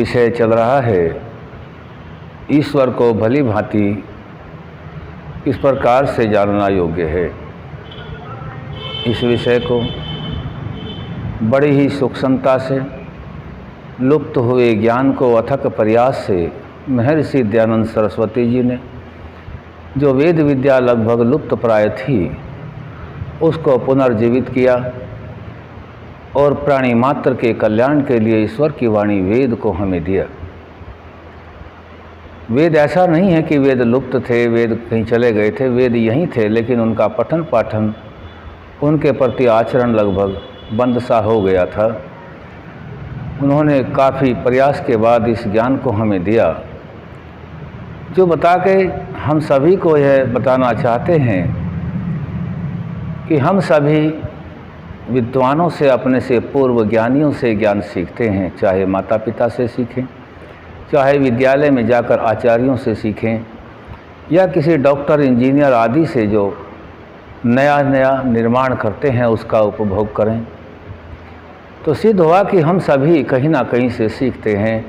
विषय चल रहा है, ईश्वर को भली भांति इस प्रकार से जानना योग्य है। इस विषय को बड़ी ही सूक्ष्मता से लुप्त हुए ज्ञान को अथक प्रयास से महर्षि दयानंद सरस्वती जी ने, जो वेद विद्या लगभग लुप्त प्राय थी, उसको पुनर्जीवित किया और प्राणी मात्र के कल्याण के लिए ईश्वर की वाणी वेद को हमें दिया। वेद ऐसा नहीं है कि वेद लुप्त थे, वेद कहीं चले गए थे, वेद यहीं थे, लेकिन उनका पठन पाठन, उनके प्रति आचरण लगभग बंद सा हो गया था। उन्होंने काफ़ी प्रयास के बाद इस ज्ञान को हमें दिया, जो बता के हम सभी को यह बताना चाहते हैं कि हम सभी विद्वानों से, अपने से पूर्व ज्ञानियों से ज्ञान सीखते हैं, चाहे माता पिता से सीखें, चाहे विद्यालय में जाकर आचार्यों से सीखें, या किसी डॉक्टर, इंजीनियर आदि से जो नया नया निर्माण करते हैं उसका उपभोग करें। तो सिद्ध हुआ कि हम सभी कहीं ना कहीं से सीखते हैं।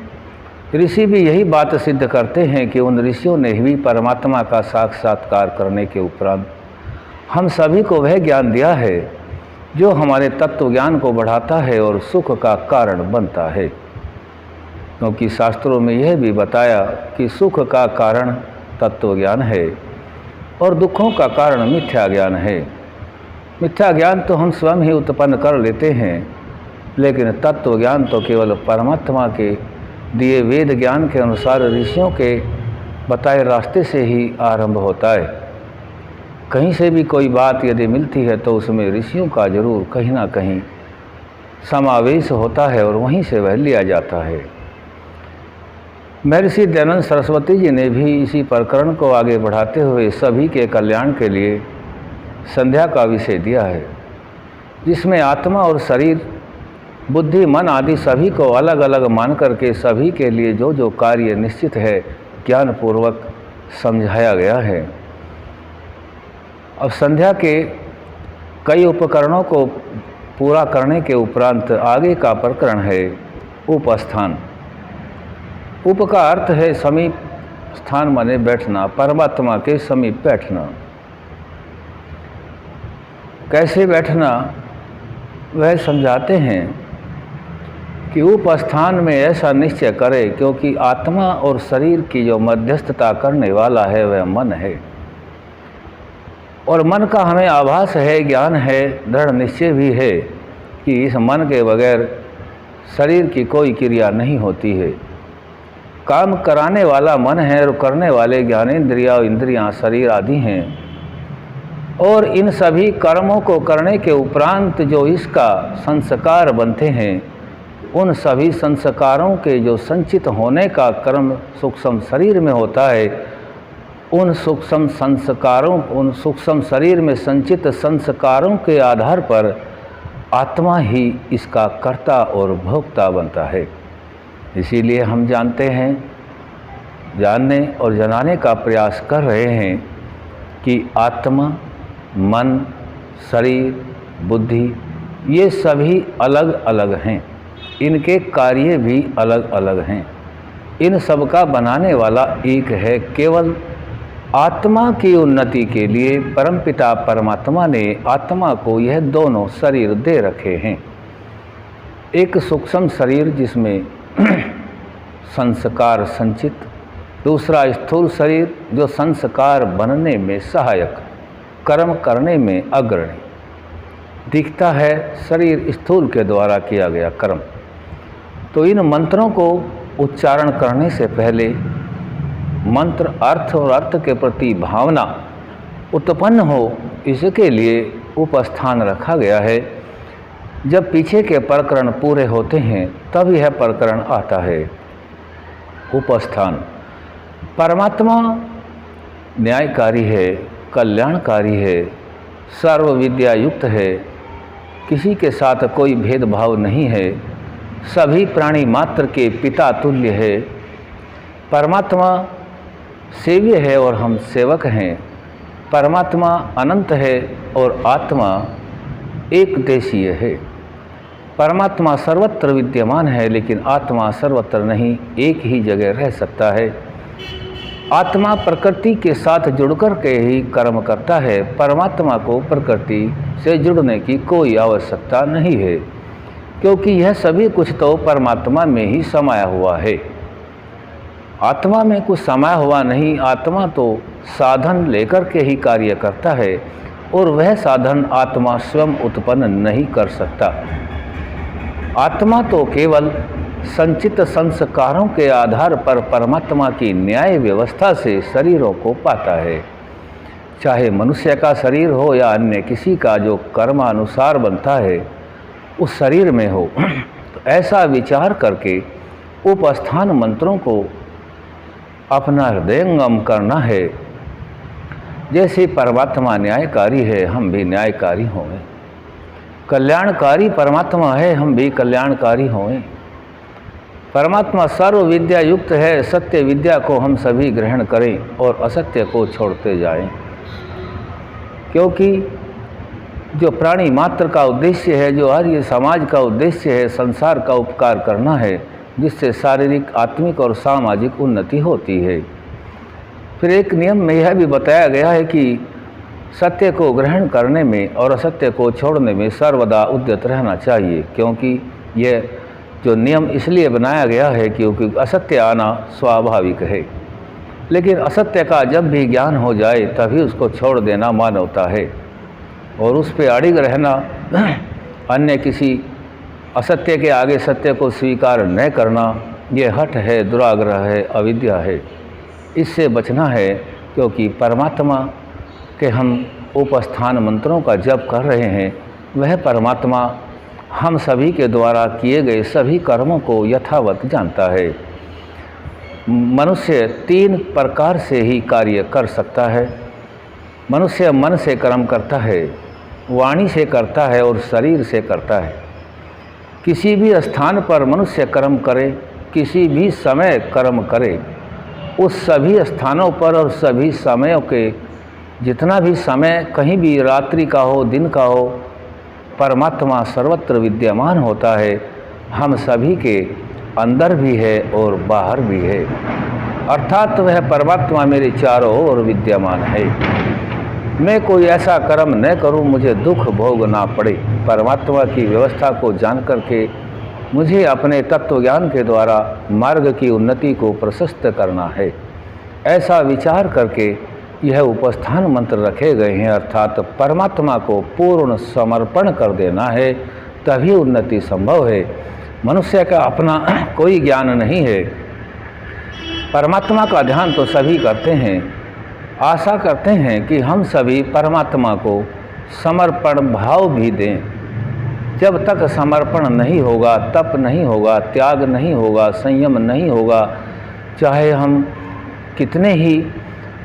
ऋषि भी यही बात सिद्ध करते हैं कि उन ऋषियों ने भी परमात्मा का साक्षात्कार करने के उपरांत हम सभी को वह ज्ञान दिया है जो हमारे तत्व ज्ञान को बढ़ाता है और सुख का कारण बनता है। क्योंकि शास्त्रों में यह भी बताया कि सुख का कारण तत्व ज्ञान है और दुखों का कारण मिथ्या ज्ञान है। मिथ्या ज्ञान तो हम स्वयं ही उत्पन्न कर लेते हैं, लेकिन तत्व ज्ञान तो केवल परमात्मा के दिए वेद ज्ञान के अनुसार ऋषियों के बताए रास्ते से ही आरंभ होता है। कहीं से भी कोई बात यदि मिलती है तो उसमें ऋषियों का जरूर कहीं ना कहीं समावेश होता है और वहीं से वह लिया जाता है। महर्षि दयानंद सरस्वती जी ने भी इसी प्रकरण को आगे बढ़ाते हुए सभी के कल्याण के लिए संध्या का विषय दिया है, जिसमें आत्मा और शरीर, बुद्धि, मन आदि सभी को अलग अलग मान करके सभी के लिए जो जो कार्य निश्चित है ज्ञानपूर्वक समझाया गया है। अब संध्या के कई उपकरणों को पूरा करने के उपरांत आगे का प्रकरण है उपस्थान। उप का अर्थ है समीप, स्थान माने बैठना, परमात्मा के समीप बैठना। कैसे बैठना वह समझाते हैं कि उपस्थान में ऐसा निश्चय करे, क्योंकि आत्मा और शरीर की जो मध्यस्थता करने वाला है वह मन है, और मन का हमें आभास है, ज्ञान है, दृढ़ निश्चय भी है कि इस मन के बगैर शरीर की कोई क्रिया नहीं होती है। काम कराने वाला मन है और करने वाले ज्ञानेंद्रिया, इंद्रियां, शरीर आदि हैं। और इन सभी कर्मों को करने के उपरांत जो इसका संस्कार बनते हैं, उन सभी संस्कारों के जो संचित होने का कर्म सूक्ष्म शरीर में होता है, उन सूक्ष्म संस्कारों, उन सूक्ष्म शरीर में संचित संस्कारों के आधार पर आत्मा ही इसका कर्ता और भोक्ता बनता है। इसीलिए हम जानते हैं, जानने और जनाने का प्रयास कर रहे हैं कि आत्मा, मन, शरीर, बुद्धि ये सभी अलग अलग हैं, इनके कार्य भी अलग अलग हैं। इन सब का बनाने वाला एक है। केवल आत्मा की उन्नति के लिए परमपिता परमात्मा ने आत्मा को यह दोनों शरीर दे रखे हैं। एक सूक्ष्म शरीर जिसमें संस्कार संचित, दूसरा स्थूल शरीर जो संस्कार बनने में सहायक, कर्म करने में अग्रणी दिखता है, शरीर स्थूल के द्वारा किया गया कर्म। तो इन मंत्रों को उच्चारण करने से पहले मंत्र अर्थ और अर्थ के प्रति भावना उत्पन्न हो, इसके लिए उपस्थान रखा गया है। जब पीछे के प्रकरण पूरे होते हैं तब यह प्रकरण आता है उपस्थान। परमात्मा न्यायकारी है, कल्याणकारी है, सर्व विद्या युक्त है, किसी के साथ कोई भेदभाव नहीं है, सभी प्राणी मात्र के पिता तुल्य है। परमात्मा सेव्य है और हम सेवक हैं। परमात्मा अनंत है और आत्मा एक देशीय है। परमात्मा सर्वत्र विद्यमान है, लेकिन आत्मा सर्वत्र नहीं, एक ही जगह रह सकता है। आत्मा प्रकृति के साथ जुड़कर के ही कर्म करता है। परमात्मा को प्रकृति से जुड़ने की कोई आवश्यकता नहीं है, क्योंकि यह सभी कुछ तो परमात्मा में ही समाया हुआ है। आत्मा में कुछ समाया हुआ नहीं। आत्मा तो साधन लेकर के ही कार्य करता है, और वह साधन आत्मा स्वयं उत्पन्न नहीं कर सकता। आत्मा तो केवल संचित संस्कारों के आधार पर परमात्मा की न्याय व्यवस्था से शरीरों को पाता है, चाहे मनुष्य का शरीर हो या अन्य किसी का जो कर्मानुसार बनता है उस शरीर में हो। तो ऐसा विचार करके उपस्थान मंत्रों को अपना हृदयंगम करना है। जैसे परमात्मा न्यायकारी है, हम भी न्यायकारी होंगे। कल्याणकारी परमात्मा है, हम भी कल्याणकारी होंगे। परमात्मा सर्व विद्या युक्त है। सत्य विद्या को हम सभी ग्रहण करें और असत्य को छोड़ते जाएं, क्योंकि जो प्राणी मात्र का उद्देश्य है, जो आर्य समाज का उद्देश्य है, संसार का उपकार करना है, जिससे शारीरिक, आत्मिक और सामाजिक उन्नति होती है। फिर एक नियम में यह भी बताया गया है कि सत्य को ग्रहण करने में और असत्य को छोड़ने में सर्वदा उद्यत रहना चाहिए, क्योंकि यह जो नियम इसलिए बनाया गया है क्योंकि असत्य आना स्वाभाविक है। लेकिन असत्य का जब भी ज्ञान हो जाए तभी उसको छोड़ देना मानवता है, और उस पर अड़िग रहना, अन्य किसी असत्य के आगे सत्य को स्वीकार न करना, ये हठ है, दुराग्रह है, अविद्या है। इससे बचना है, क्योंकि परमात्मा के हम उपस्थान मंत्रों का जप कर रहे हैं, वह परमात्मा हम सभी के द्वारा किए गए सभी कर्मों को यथावत जानता है। मनुष्य 3 प्रकार से ही कार्य कर सकता है। मनुष्य मन से कर्म करता है, वाणी से करता है और शरीर से करता है। किसी भी स्थान पर मनुष्य कर्म करे, किसी भी समय कर्म करे, उस सभी स्थानों पर और सभी समयों के जितना भी समय, कहीं भी रात्रि का हो, दिन का हो, परमात्मा सर्वत्र विद्यमान होता है। हम सभी के अंदर भी है और बाहर भी है, अर्थात वह परमात्मा मेरे चारों ओर विद्यमान है। मैं कोई ऐसा कर्म न करूं मुझे दुख भोगना पड़े। परमात्मा की व्यवस्था को जान करके मुझे अपने तत्व ज्ञान के द्वारा मार्ग की उन्नति को प्रशस्त करना है। ऐसा विचार करके यह उपस्थान मंत्र रखे गए हैं, अर्थात परमात्मा को पूर्ण समर्पण कर देना है, तभी उन्नति संभव है। मनुष्य का अपना कोई ज्ञान नहीं है। परमात्मा का ध्यान तो सभी करते हैं, आशा करते हैं कि हम सभी परमात्मा को समर्पण भाव भी दें। जब तक समर्पण नहीं होगा, तप नहीं होगा, त्याग नहीं होगा, संयम नहीं होगा, चाहे हम कितने ही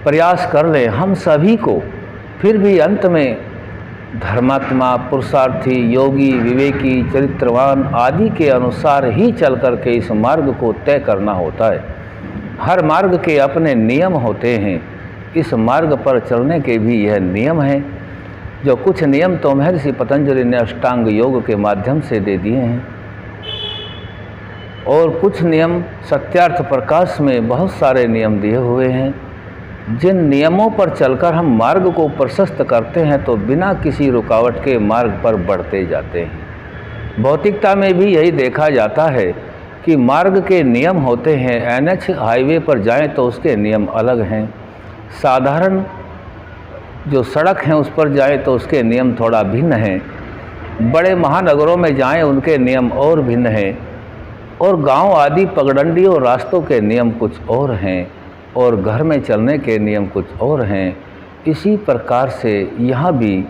प्रयास कर लें, हम सभी को फिर भी अंत में धर्मात्मा, पुरुषार्थी, योगी, विवेकी, चरित्रवान आदि के अनुसार ही चल करके इस मार्ग को तय करना होता है। हर मार्ग के अपने नियम होते हैं। इस मार्ग पर चलने के भी यह नियम हैं, जो कुछ नियम तो महर्षि पतंजलि ने अष्टांग योग के माध्यम से दे दिए हैं, और कुछ नियम सत्यार्थ प्रकाश में बहुत सारे नियम दिए हुए हैं। जिन नियमों पर चलकर हम मार्ग को प्रशस्त करते हैं तो बिना किसी रुकावट के मार्ग पर बढ़ते जाते हैं। भौतिकता में भी यही देखा जाता है कि मार्ग के नियम होते हैं। NH हाईवे पर जाएं तो उसके नियम अलग हैं, साधारण जो सड़क हैं उस पर जाएं तो उसके नियम थोड़ा भिन्न हैं, बड़े महानगरों में जाएं उनके नियम और भिन्न हैं, और गांव आदि पगडंडियों रास्तों के नियम कुछ और हैं, और घर में चलने के नियम कुछ और हैं। इसी प्रकार से यहाँ भी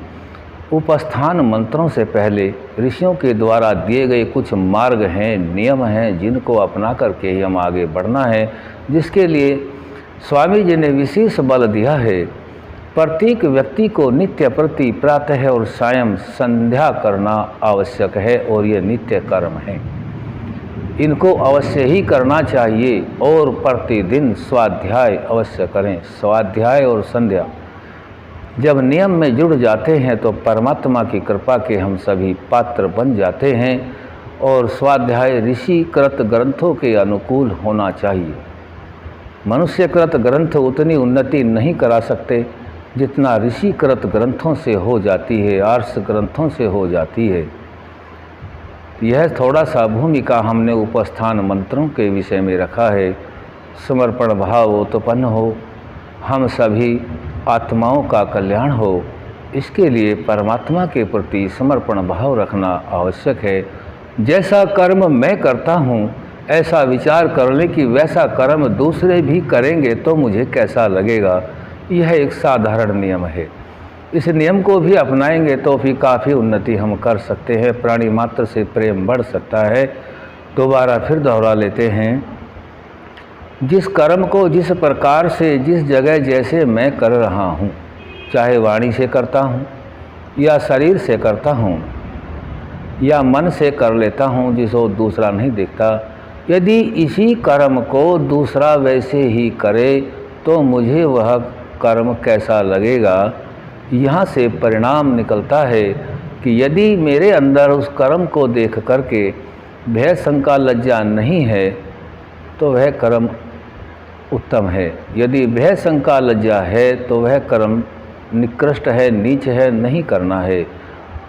उपस्थान मंत्रों से पहले ऋषियों के द्वारा दिए गए कुछ मार्ग हैं, नियम हैं, जिनको अपना करके ही हम आगे बढ़ना है, जिसके लिए स्वामी जी ने विशेष बल दिया है। प्रत्येक व्यक्ति को नित्य प्रति प्रातः और सायं संध्या करना आवश्यक है, और ये नित्य कर्म है, इनको अवश्य ही करना चाहिए। और प्रतिदिन स्वाध्याय अवश्य करें। स्वाध्याय और संध्या जब नियम में जुड़ जाते हैं तो परमात्मा की कृपा के हम सभी पात्र बन जाते हैं। और स्वाध्याय ऋषिकृत ग्रंथों के अनुकूल होना चाहिए। मनुष्यकृत ग्रंथ उतनी उन्नति नहीं करा सकते जितना ऋषिकृत ग्रंथों से हो जाती है, आर्ष ग्रंथों से हो जाती है। यह थोड़ा सा भूमिका हमने उपस्थान मंत्रों के विषय में रखा है। समर्पण भाव उत्पन्न हो, हम सभी आत्माओं का कल्याण हो, इसके लिए परमात्मा के प्रति समर्पण भाव रखना आवश्यक है। जैसा कर्म मैं करता हूँ, ऐसा विचार कर ले कि वैसा कर्म दूसरे भी करेंगे तो मुझे कैसा लगेगा। यह एक साधारण नियम है। इस नियम को भी अपनाएंगे तो भी काफ़ी उन्नति हम कर सकते हैं। प्राणी मात्र से प्रेम बढ़ सकता है। दोबारा फिर दोहरा लेते हैं। जिस कर्म को जिस प्रकार से जिस जगह जैसे मैं कर रहा हूँ, चाहे वाणी से करता हूँ या शरीर से करता हूँ या मन से कर लेता हूँ जिसको दूसरा नहीं देखता, यदि इसी कर्म को दूसरा वैसे ही करे तो मुझे वह कर्म कैसा लगेगा। यहाँ से परिणाम निकलता है कि यदि मेरे अंदर उस कर्म को देख करके भय शंका लज्जा नहीं है तो वह कर्म उत्तम है। यदि भय शंका लज्जा है तो वह कर्म निकृष्ट है, नीच है, नहीं करना है।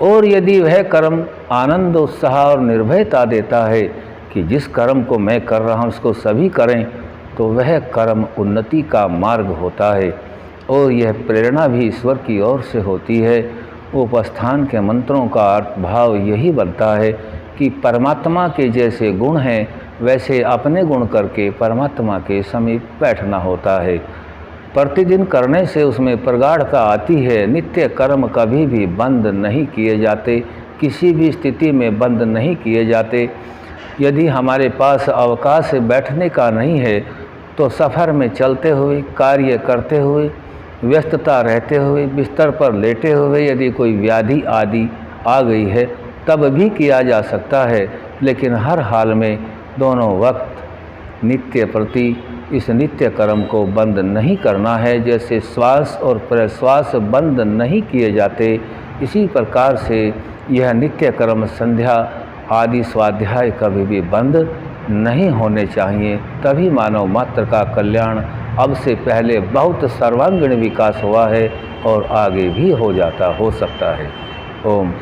और यदि वह कर्म आनंद, उत्साह और निर्भयता देता है कि जिस कर्म को मैं कर रहा हूँ उसको सभी करें, तो वह कर्म उन्नति का मार्ग होता है। और यह प्रेरणा भी ईश्वर की ओर से होती है। उपस्थान के मंत्रों का अर्थ भाव यही बनता है कि परमात्मा के जैसे गुण हैं वैसे अपने गुण करके परमात्मा के समीप बैठना होता है। प्रतिदिन करने से उसमें प्रगाढ़ता आती है। नित्य कर्म कभी भी बंद नहीं किए जाते, किसी भी स्थिति में बंद नहीं किए जाते। यदि हमारे पास अवकाश बैठने का नहीं है तो सफ़र में चलते हुए, कार्य करते हुए, व्यस्तता रहते हुए, बिस्तर पर लेटे हुए यदि कोई व्याधि आदि आ गई है तब भी किया जा सकता है। लेकिन हर हाल में दोनों वक्त नित्य प्रति इस नित्य कर्म को बंद नहीं करना है। जैसे श्वास और प्रश्वास बंद नहीं किए जाते, इसी प्रकार से यह नित्य कर्म संध्या आदि स्वाध्याय कभी भी बंद नहीं होने चाहिए। तभी मानव मात्र का कल्याण अब से पहले बहुत सर्वांगीण विकास हुआ है और आगे भी हो सकता है। ओम।